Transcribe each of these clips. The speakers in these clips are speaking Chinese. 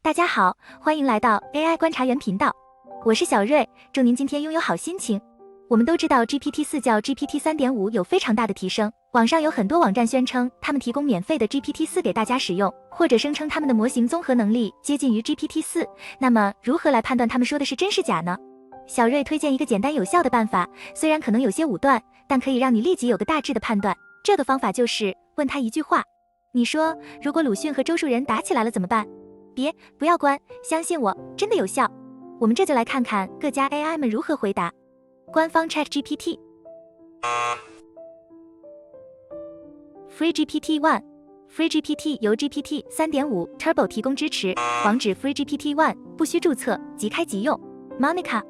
大家好，欢迎来到 AI 观察员频道，我是小瑞，祝您今天拥有好心情。我们都知道 GPT-4 较 GPT 3.5 有非常大的提升，网上有很多网站宣称他们提供免费的 GPT-4 给大家使用，或者声称他们的模型综合能力接近于 GPT-4。那么如何来判断他们说的是真是假呢？小瑞推荐一个简单有效的办法，虽然可能有些武断，但可以让你立即有个大致的判断。这个方法就是问他一句话，你说如果鲁迅和周树人打起来了怎么办？不要关，相信我，真的有效。我们这就来看看各家 AI 们如何回答。官方 ChatGPT FreeGPT 1 FreeGPT 由 GPT 3.5 Turbo 提供支持，网址 FreeGPT 1不需注册，即开即用。Monica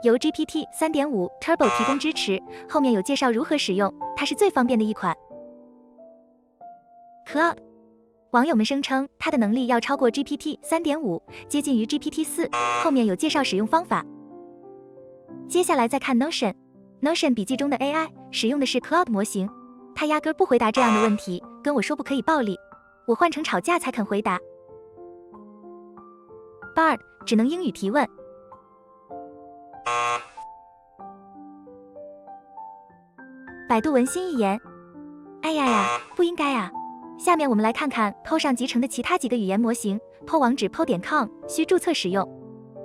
由 GPT 3.5 Turbo 提供支持，后面有介绍如何使用，它是最方便的一款。Claude网友们声称它的能力要超过 GPT 3.5，接近于 GPT 4，后面有介绍使用方法。接下来再看 Notion 笔记中的 AI 使用的是 Claude 模型，它压根不回答这样的问题，跟我说不可以暴力，我换成吵架才肯回答。Bard 只能英语提问。百度文心一言，哎呀，不应该啊。下面我们来看看 Po 上集成的其他几个语言模型。Po 网址 po.com 需注册使用。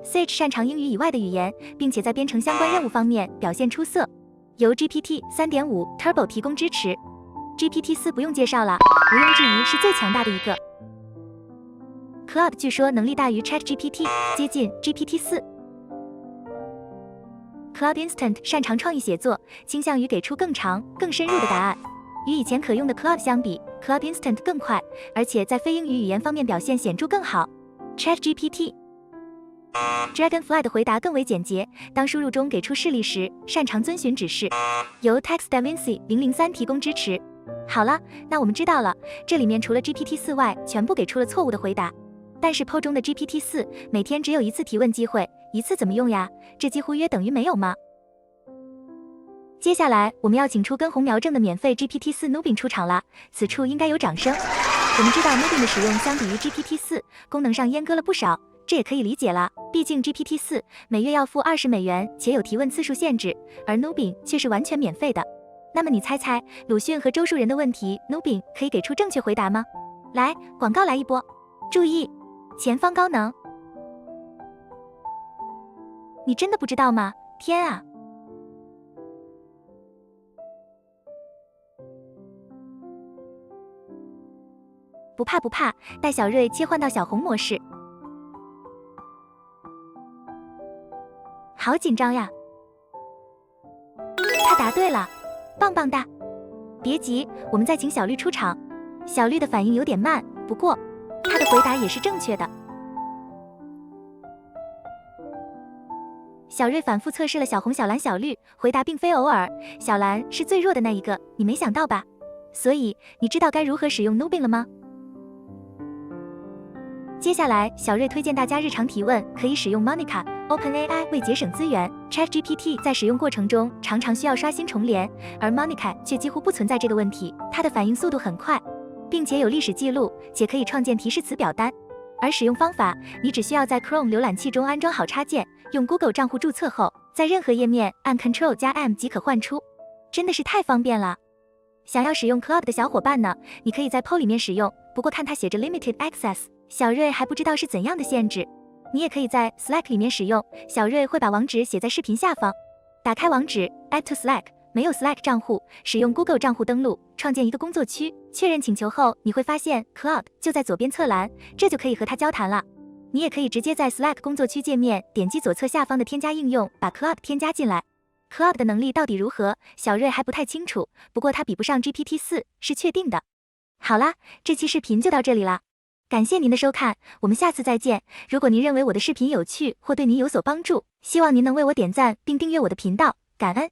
Sage 擅长英语以外的语言，并且在编程相关任务方面表现出色，由 GPT 3.5 Turbo 提供支持。GPT 4不用介绍了，毋庸置疑是最强大的一个。Claude 据说能力大于 ChatGPT， 接近 GPT 4。Claude Instant 擅长创意写作，倾向于给出更长、更深入的答案。与以前可用的 Claude 相比， Claude Instant 更快，而且在非英语语言方面表现显著更好。ChatGPT Dragonfly 的回答更为简洁，当输入中给出示例时，擅长遵循指示，由 TextDavinci 003提供支持。好了，那我们知道了，这里面除了 GPT 4外，全部给出了错误的回答。但是 Po 中的 GPT 4每天只有一次提问机会，一次怎么用呀？这几乎约等于没有吗？接下来我们要请出根红苗正的免费 GPT 4 Nubin 出场了，此处应该有掌声。我们知道 Nubin 的使用相比于 GPT 4功能上阉割了不少，这也可以理解了，毕竟 GPT 4每月要付$20且有提问次数限制，而 Nubin 却是完全免费的。那么你猜猜鲁迅和周树人的问题 Nubin 可以给出正确回答吗？来，广告来一波，注意，前方高能。你真的不知道吗？天啊！不怕，带小瑞切换到小红模式。好紧张呀！他答对了，棒棒哒！别急，我们再请小绿出场。小绿的反应有点慢，不过他的回答也是正确的。小瑞反复测试了小红、小蓝、小绿，回答并非偶尔，小蓝是最弱的那一个，你没想到吧？所以你知道该如何使用 Nubin 了吗？接下来，小瑞推荐大家日常提问可以使用 Monica。OpenAI 为节省资源 ，ChatGPT 在使用过程中常常需要刷新重连，而 Monica 却几乎不存在这个问题。它的反应速度很快，并且有历史记录，且可以创建提示词表单。而使用方法，你只需要在 Chrome 浏览器中安装好插件，用 Google 账户注册后，在任何页面按 Ctrl+M 即可唤出，真的是太方便了。想要使用 Claude 的小伙伴呢，你可以在 Po 里面使用，不过看它写着 Limited Access。小瑞还不知道是怎样的限制，你也可以在 Slack 里面使用，小瑞会把网址写在视频下方。打开网址 Add to Slack， 没有 Slack 账户，使用 Google 账户登录，创建一个工作区，确认请求后，你会发现 Claude 就在左边侧栏，这就可以和它交谈了。你也可以直接在 Slack 工作区界面点击左侧下方的添加应用，把 Claude 添加进来。Claude 的能力到底如何，小瑞还不太清楚，不过它比不上 GPT 4是确定的。好啦，这期视频就到这里啦。感谢您的收看，我们下次再见。如果您认为我的视频有趣或对您有所帮助，希望您能为我点赞并订阅我的频道，感恩。